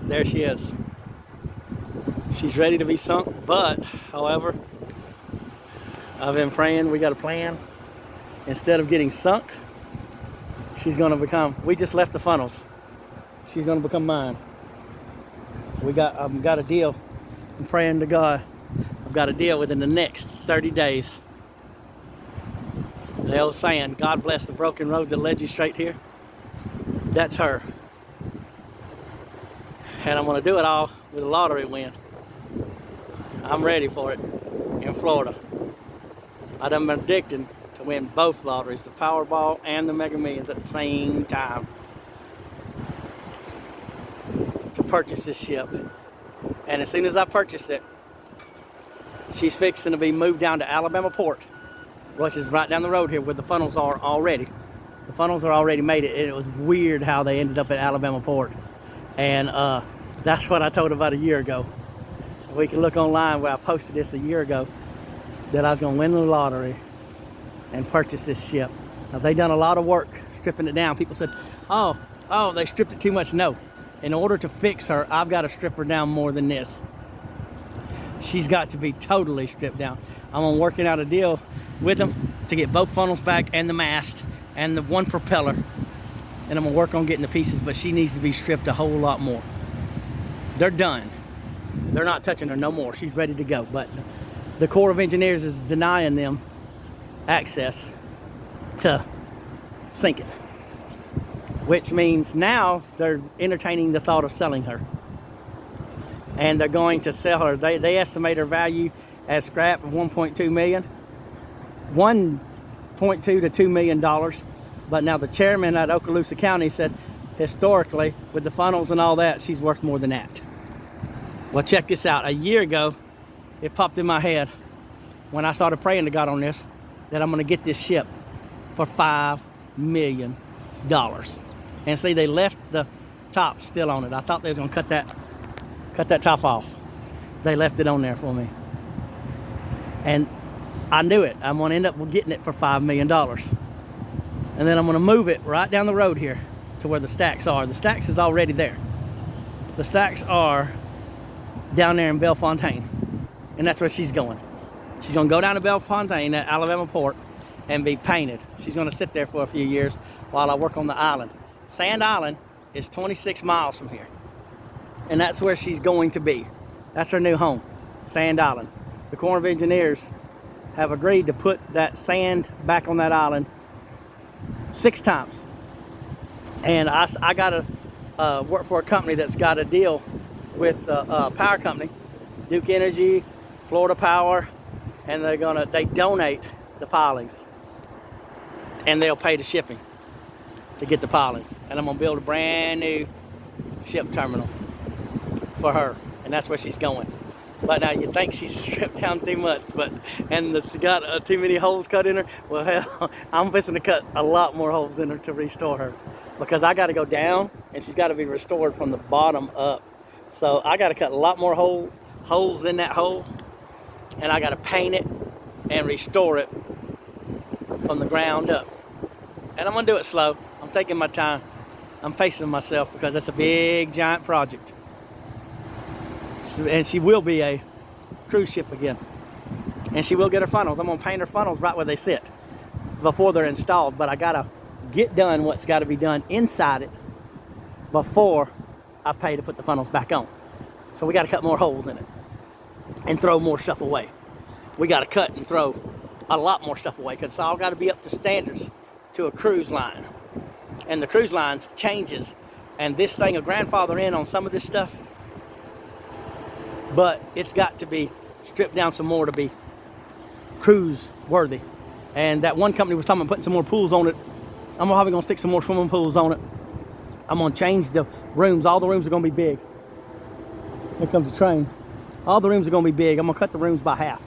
There she is. She's ready to be sunk, but however, I've been praying. We got a plan. Instead of getting sunk, she's gonna become, we just left the funnels. She's gonna become mine. I've got a deal. I'm praying to God. I've got a deal within the next 30 days. The old saying, God bless the broken road that led you straight here. That's her. And I'm gonna do it all with a lottery win. I'm ready for it in Florida. I done been addicted to win both lotteries, the Powerball and the Mega Millions at the same time, to purchase this ship. And as soon as I purchase it, she's fixing to be moved down to Alabama Port, which is right down the road here where the funnels are already. The funnels are already made it, and it was weird how they ended up at Alabama Port. And that's what I told about a year ago. We can look online where I posted this a year ago, that I was gonna win the lottery and purchase this ship. Now they done a lot of work stripping it down. People said, oh, they stripped it too much. No, in order to fix her, I've got to strip her down more than this. She's got to be totally stripped down. I'm working out a deal with them to get both funnels back and the mast and the one propeller. And I'm gonna work on getting the pieces, but she needs to be stripped a whole lot more. They're done. They're not touching her no more. She's ready to go. But the Corps of Engineers is denying them access to sink it. Which means now they're entertaining the thought of selling her. And they're going to sell her. They estimate her value as scrap of $1.2 million. $1.2 to $2 million. But now the chairman at Okaloosa County said, historically, with the funnels and all that, she's worth more than that. Well, check this out. A year ago, it popped in my head when I started praying to God on this, that I'm gonna get this ship for $5 million. And see, they left the top still on it. I thought they was gonna cut that top off. They left it on there for me. And I knew it. I'm gonna end up getting it for $5 million. And then I'm gonna move it right down the road here to where the stacks are. The stacks is already there. The stacks are down there in Bellefontaine, and that's where she's going. She's gonna go down to Bellefontaine at Alabama Port and be painted. She's gonna sit there for a few years while I work on the island. Sand Island is 26 miles from here, and that's where she's going to be. That's her new home, Sand Island. The Corps of Engineers have agreed to put that sand back on that island 6 times. And I gotta work for a company that's got a deal with a power company, Duke Energy, Florida Power, and they donate the pilings, and they'll pay the shipping to get the pilings. And I'm gonna build a brand new ship terminal for her, and that's where she's going. But now you think she's stripped down too much, and it's got too many holes cut in her. Well, hell, I'm fixing to cut a lot more holes in her to restore her, because I got to go down, and she's got to be restored from the bottom up. So I got to cut a lot more holes in that hole, and I got to paint it and restore it from the ground up. And I'm gonna do it slow. I'm taking my time. I'm pacing myself because that's a big, giant project. And she will be a cruise ship again. And she will get her funnels. I'm gonna paint her funnels right where they sit before they're installed. But I gotta get done what's gotta be done inside it before I pay to put the funnels back on. So we gotta cut more holes in it and throw more stuff away. We gotta cut and throw a lot more stuff away, because it's all gotta be up to standards to a cruise line. And the cruise lines changes, and this thing will grandfather in on some of this stuff, but it's got to be stripped down some more to be cruise worthy. And that one company was talking about putting some more pools on it. I'm probably gonna stick some more swimming pools on it. I'm gonna change the rooms. All the rooms are gonna be big. Here comes the train. All the rooms are gonna be big. I'm gonna cut the rooms by half.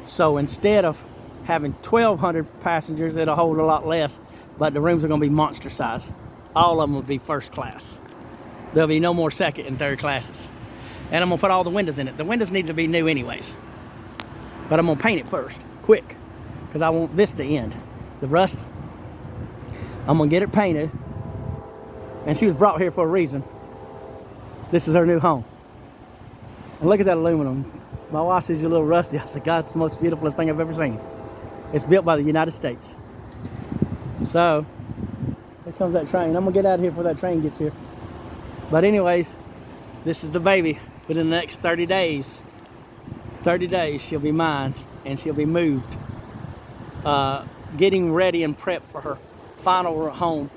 So instead of having 1,200 passengers, it'll hold a lot less, but the rooms are gonna be monster size. All of them will be first class. There'll be no more second and third classes. And I'm gonna put all the windows in it. The windows need to be new anyways. But I'm gonna paint it first, quick, because I want this to end. The rust, I'm gonna get it painted. And she was brought here for a reason. This is her new home. And look at that aluminum. My wife says you're a little rusty. I said, God, it's the most beautifulest thing I've ever seen. It's built by the United States. So, here comes that train. I'm gonna get out of here before that train gets here. But anyways, this is the baby. Within the next 30 days, 30 days she'll be mine and she'll be moved. Getting ready and prepped for her final home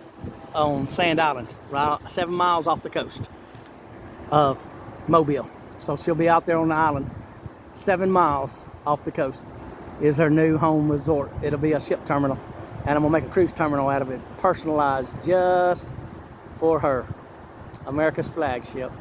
on Sand Island, right 7 miles off the coast of Mobile. So she'll be out there on the island, 7 miles off the coast is her new home resort. It'll be a ship terminal, and I'm gonna make a cruise terminal out of it, personalized just for her. America's flagship.